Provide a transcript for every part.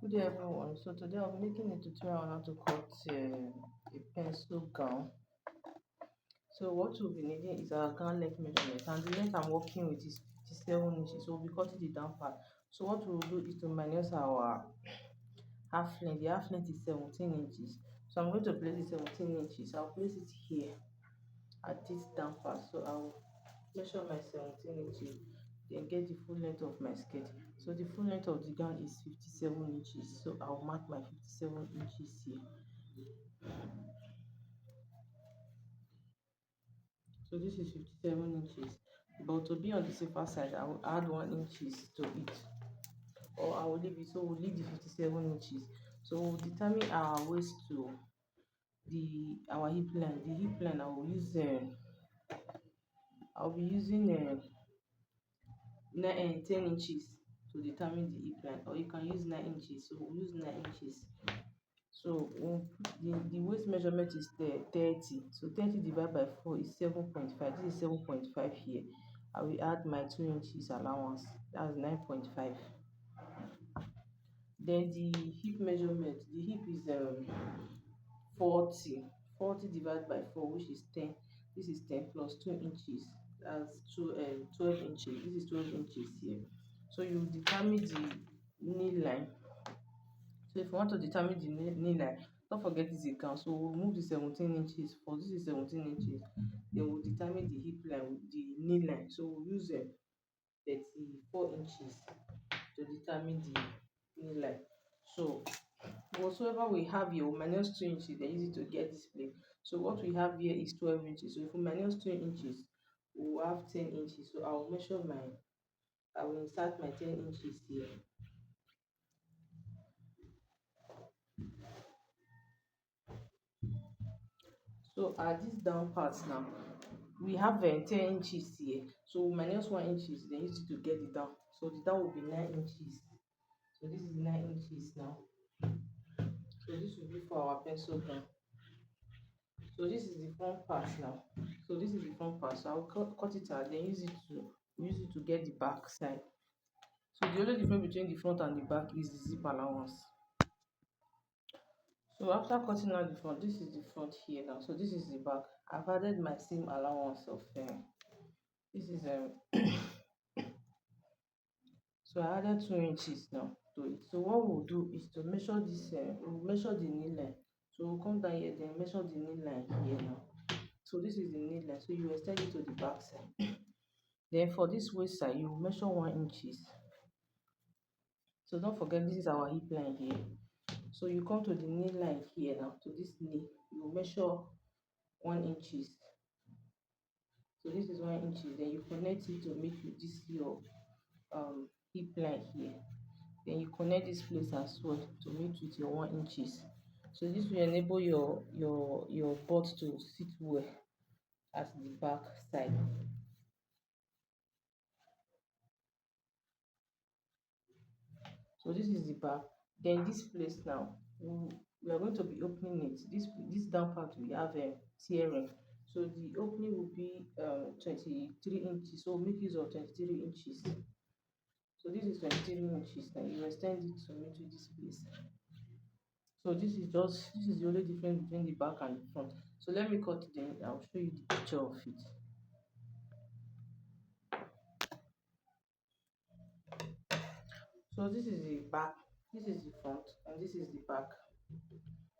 Good day, everyone. So today I'll be making a tutorial on how to cut a pencil gown. So what we'll be needing is our gown length measurement, and the length I'm working with is 57 inches. So we'll be cutting the down part. So what we'll do is to minus our half length. The half length is 17 inches. So I'm going to place the 17 inches. I'll place it here at this down part. So I'll measure my 17 inches, then get the full length of my skirt. So the full length of the gown is 57 inches. So I'll mark my 57 inches here. So this is 57 inches. But to be on the safer side, I will add 1 inches to it. Or I will leave it. So we'll leave the 57 inches. So we'll determine our waist to our hip line. The hip line I'll be using 10 inches to determine the hip line, or you can use 9 inches. So we'll use 9 inches. So the waist measurement is 30. So 30 divided by 4 is 7.5. This is 7.5 here. I will add my 2 inches allowance. That's 9.5. Then the hip measurement, the hip is 40. 40 divided by 4, which is 10. This is 10 plus 2 inches. That's 12 inches. This is 12 inches here. So you determine the knee line. So if you want to determine the knee line, don't forget this account. So we'll move the 17 inches. For this is 17 inches. Then we'll determine the hip line with the knee line. So we'll use 34 inches to determine the knee line. So whatsoever we have here, we'll minus 2 inches, then use it to get this place. So what we have here is 12 inches. So if we minus 2 inches, we'll have 10 inches. So I will insert my 10 inches here. So at this down part now, we have 10 inches here. So minus 1 inches, then use it to get it down. So the down will be 9 inches. So this is 9 inches now. So this will be for our pencil gown. So this is the front part now. So this is the front part. So I'll cut it out, then use it to get the back side. So the only difference between the front and the back is the zip allowance. So after cutting out the front, this is the front here now. So this is the back. I've added my seam allowance of this is so I added 2 inches now to it. So what we'll do is to measure this. We'll measure the knee line. So we'll come down here, then measure the knee line here now. So this is the knee line. So you extend it to the back side. Then for this waist side, you measure 1 inches. So don't forget this is our hip line here. So you come to the knee line here now, to this knee, you measure 1 inches. So this is 1 inches. Then you connect it to make this your hip line here. Then you connect this place as well to meet with your 1 inches. So this will enable your butt to sit well at the back side. So this is the back. Then this place now, we are going to be opening it. This down part we have a tearing. So the opening will be 23 inches. So make use of 23 inches. So this is 23 inches. Now you extend it to meet with this place. So this is the only difference between the back and the front. So let me cut it, then I'll show you the picture of it. So this is the back, this is the front, and this is the back.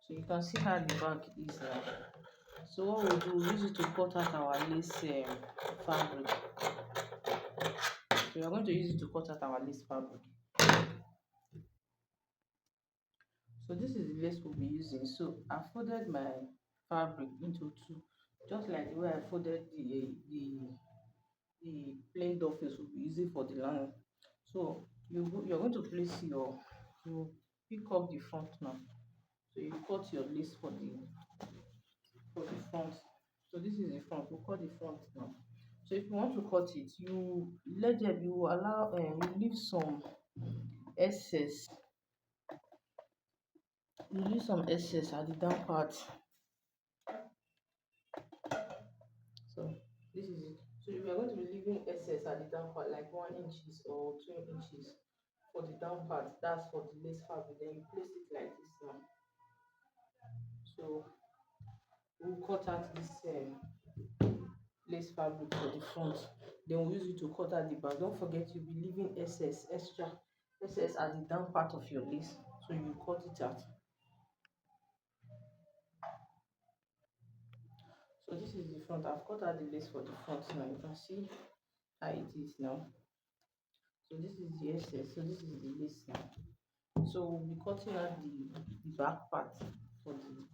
So you can see how the back is now. So what we'll do, we'll use it to cut out our lace fabric. So we are going to use it to cut out our lace fabric. So this is the lace we'll be using. So I folded my fabric into two, just like the way I folded the plain doll face we'll be using for the lining. So you're going to place you pick up the front now. So you cut your lace for the front. So this is the front. We'll cut the front now. So if you want to cut it, you allow you leave some excess. You leave some excess at the down part. So this is it. So we are going to be leaving excess at the down part, like 1 inches or 2 inches for the down part, that's for the lace fabric, then you place it like this now. So we'll cut out this lace fabric for the front, then we'll use it to cut out the back. Don't forget you'll be leaving extra at the down part of your lace, so you cut it out. So this is the front. I've cut out the lace for the front now. You can see how it is now. So this is the excess, so this is the lace now. So we'll be cutting out the back part for the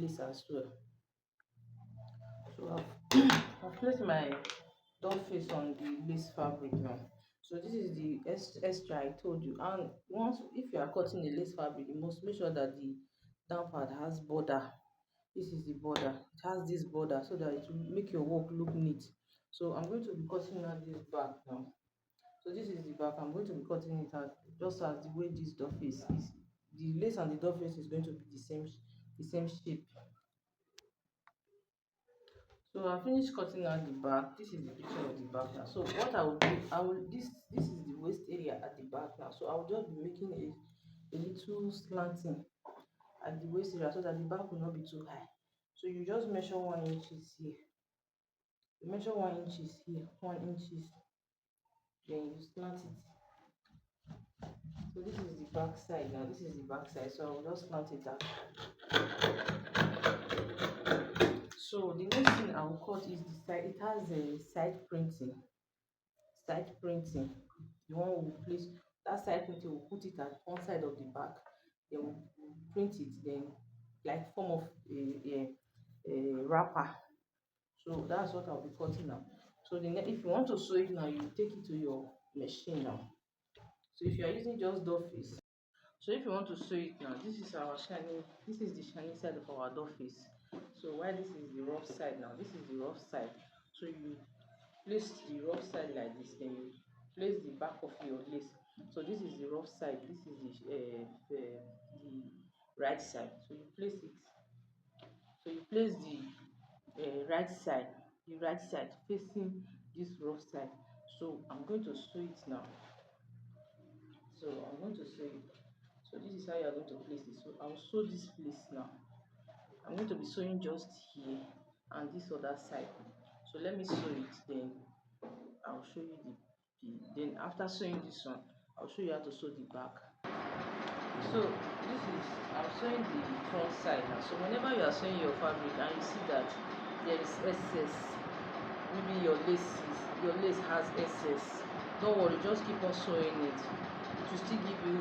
lace as well. So I've placed my doll face on the lace fabric now. So this is the extra I told you. And once, if you are cutting the lace fabric, you must make sure that the down part has border. This is the border. It has this border so that it will make your work look neat. So I'm going to be cutting out this back now. So this is the back. I'm going to be cutting it out just as the way this doll face is. The lace and the doll face is going to be the same shape. So I finished cutting out the back. This is the picture of the back now. So what I will do, this is the waist area at the back now. So I will just be making a little slanting at the waist area so that the back will not be too high. So you just measure 1 inches here. You measure 1 inches here, 1 inches. Then you slant it. So this is the back side now. This is the back side. So I will just slant it out. So the next thing I will cut is the side. It has a side printing. Side printing. The one we will place that side printing. We'll put it at one side of the back. Then we'll print it. Then like form of a wrapper. So that's what I'll be cutting now. So if you want to sew it now, you take it to your machine now. So if you are using just doll face, so if you want to sew it now, this is the shiny side of our doll face. So while this is the rough side now, this is the rough side. So you place the rough side like this, then you place the back of your lace. So this is the rough side, this is the right side. So you place it. So you place the right side facing this rough side. So I'm going to sew it now. So I'm going to sew it. So this is how you are going to place it. So I'll sew this place now. I'm going to be sewing just here and this other side. So let me sew it, then I'll show you then after sewing this one, I'll show you how to sew the back. So I'm sewing the front side now. So whenever you are sewing your fabric and you see that there is excess, maybe your lace has excess, don't worry, just keep on sewing it. It will still give you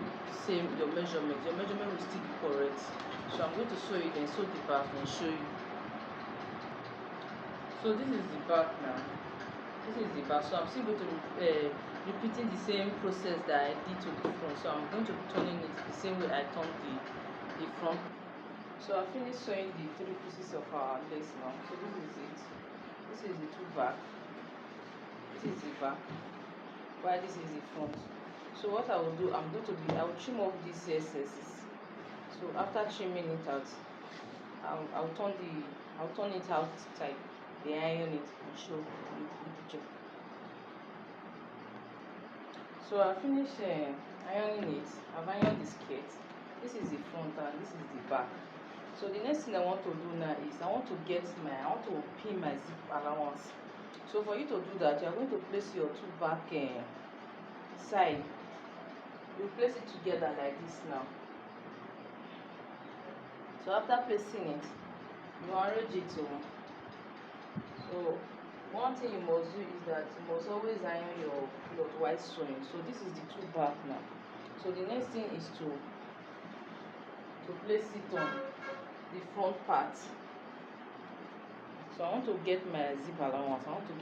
your measurement. Your measurement will still be correct. So I'm going to sew it and sew the back and show you. So this is the back now. This is the back. So I'm still going to repeating the same process that I did to the front. So I'm going to be turning it the same way I turned the front. So I finished sewing the 3 pieces of our lace now. So this is it. This is the two back. This is the back. While this is the front. So what I will do, I will trim off these excesses. So after trimming it out, I'll turn it outside, the iron it and show the picture. So I finished ironing it. I've ironed the skirt. This is the front and this is the back. So the next thing I want to do now is I want to pin my zip allowance. So for you to do that, you are going to place your two back side. You place it together like this now. So after placing it, you arrange it. So one thing you must do is that you must always iron your white sewing. So this is the two back now. So the next thing is to place it on the front part. So I want to get my zip allowance. I want to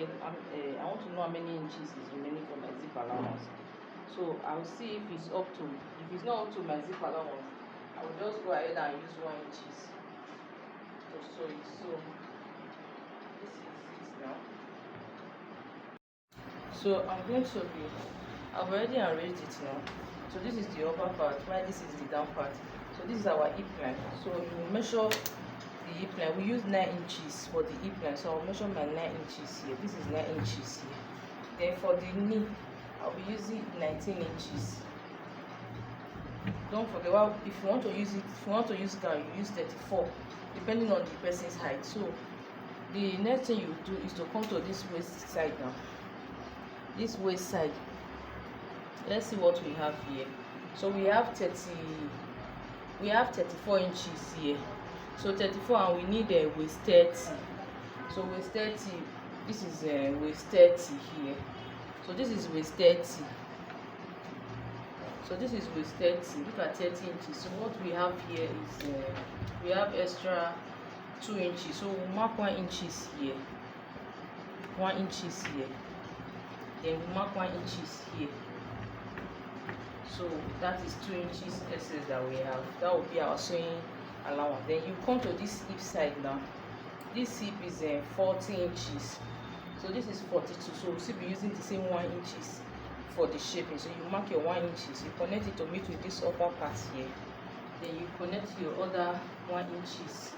know how many inches is remaining for my zip allowance. So I'll see if it's up to. If it's not up to my zip allowance, I will just go ahead and use 1 inches to sew it. So this is it now. So I'm going to I've already arranged it now. So this is the upper part, while this is the down part. So this is our hip line. So you measure the hip line. We use 9 inches for the hip line. So I'll measure my 9 inches here. This is 9 inches here. Then for the knee, I'll be using 19 inches. don't forget, well, if you want to use it now, you use 34 depending on the person's height. So the next thing you do is to come to this waist side now. This waist side, let's see what we have here. So we have 34 inches here. So 34, and we need a waist 30. So waist 30, this is waist 30 here. So this is waist 30. So this is waist 30. Look at 30 inches. So what we have here is we have extra 2 inches. So we'll mark 1 inches here. 1 inches here. Then we'll mark 1 inches here. So that is 2 inches excess that we have. That will be our sewing allowance. Then you come to this hip side now. This hip is 40 inches. So this is 42. So we'll still be using the same 1 inches for the shaping. So you mark your 1 inches. You connect it to meet with this upper part here. Then you connect your other 1 inches.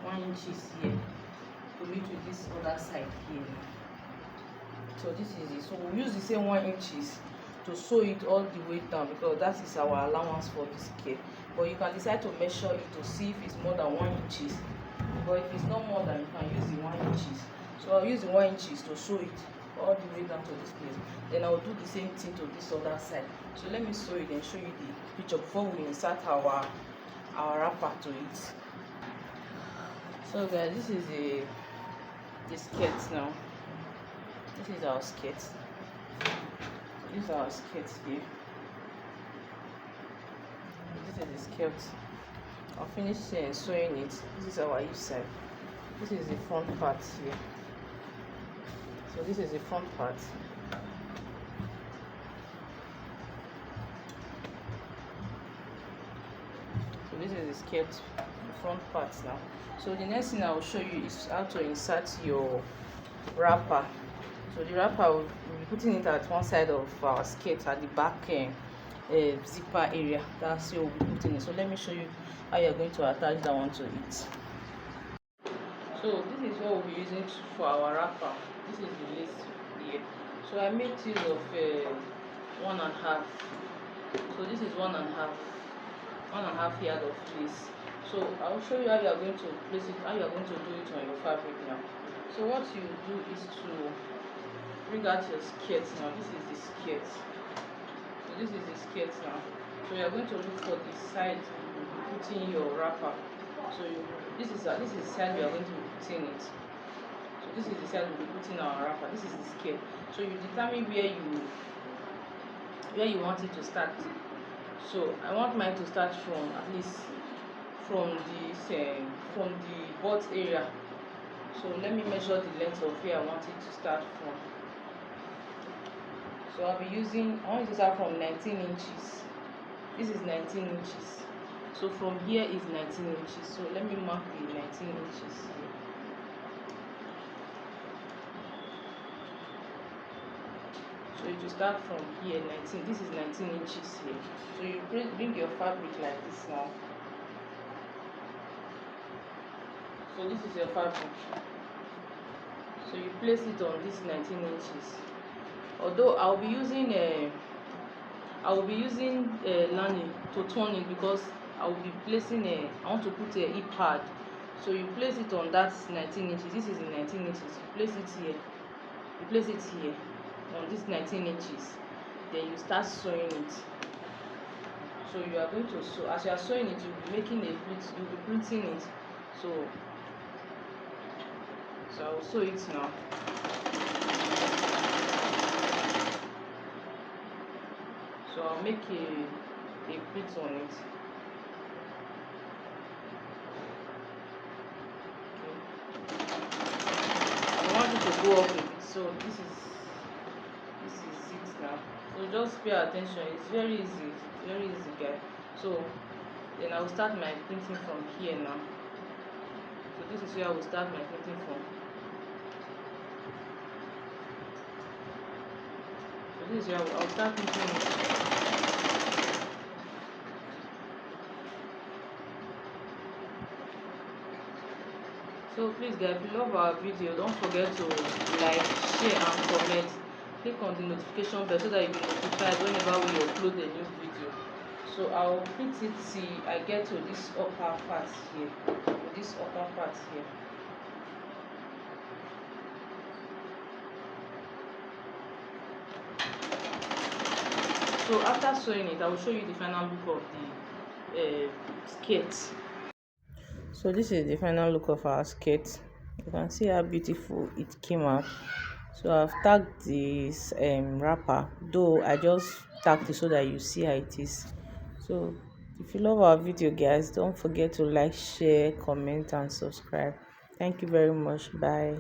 1 inches here to meet with this other side here. So this is it. So we'll use the same 1 inches to sew it all the way down, because that is our allowance for this skirt. But you can decide to measure it to see if it's more than 1 inches. But if it's not more than, you can use the 1 inches. So I'll use the 1 inches to sew it all the way down to this place. Then I'll do the same thing to this other side. So let me sew it and show you the picture before we insert our wrapper to it. So guys, this is the skirt now. This is our skirt. This is our skirt here. This is the skirt. I'll finish sewing it. This is our hip side. This is the front part here. So this is the front part. So this is the skirt, the front part now. So the next thing I will show you is how to insert your wrapper. So the wrapper, will be putting it at one side of our skirt at the back zipper area. That's where we'll be putting it. So let me show you how you're going to attach that one to it. So this is what we'll be using for our wrapper. This is the lace here. So I made use of 1.5. So this is 1.5 yard of lace. So I'll show you how you are going to place it, how you are going to do it on your fabric now. So what you do is to bring out your skirt now. This is the skirt. So this is the skirt now. So you are going to look for the side you will be putting your wrapper. So this is the side we are going to be putting it. So this is the side we'll be putting our wrapper. This is the skirt. So you determine where you want it to start. So I want mine to start from at least from the butt area. So let me measure the length of where I want it to start from. So I want it to start from 19 inches. This is 19 inches. So from here is 19 inches. So let me mark the 19 inches here. So you start from here, 19. This is 19 inches here. So you bring your fabric like this now. So this is your fabric. So you place it on this 19 inches. Although I'll be using lining to turn it, because I will be placing I want to put a hip pad. So you place it on that 19 inches. This is the 19 inches. You place it here. You place it here on this 19 inches. Then you start sewing it. So you are going to sew. As you are sewing it, you'll be making a pleat. You'll be pleating it. So I will sew it now. So I'll make a pleat on it. Okay. I want it to go up a bit. So this is it now. So just pay attention. It's very easy. Very easy, guys. So then I will start my printing from here now. So this is where I will start my printing from. So this is where I will start printing it. So please guys, if you love our video, don't forget to like, share and comment. Click on the notification bell so that you'll be notified whenever we upload a new video. So I'll repeat it till I get to this upper part here. This upper part here. So after sewing it, I will show you the final look of the skirt. So this is the final look of our skirt. You can see how beautiful it came out. So I've tagged this wrapper, though I just tagged it so that you see how it is. So if you love our video, guys, don't forget to like, share, comment and subscribe. Thank you very much. Bye.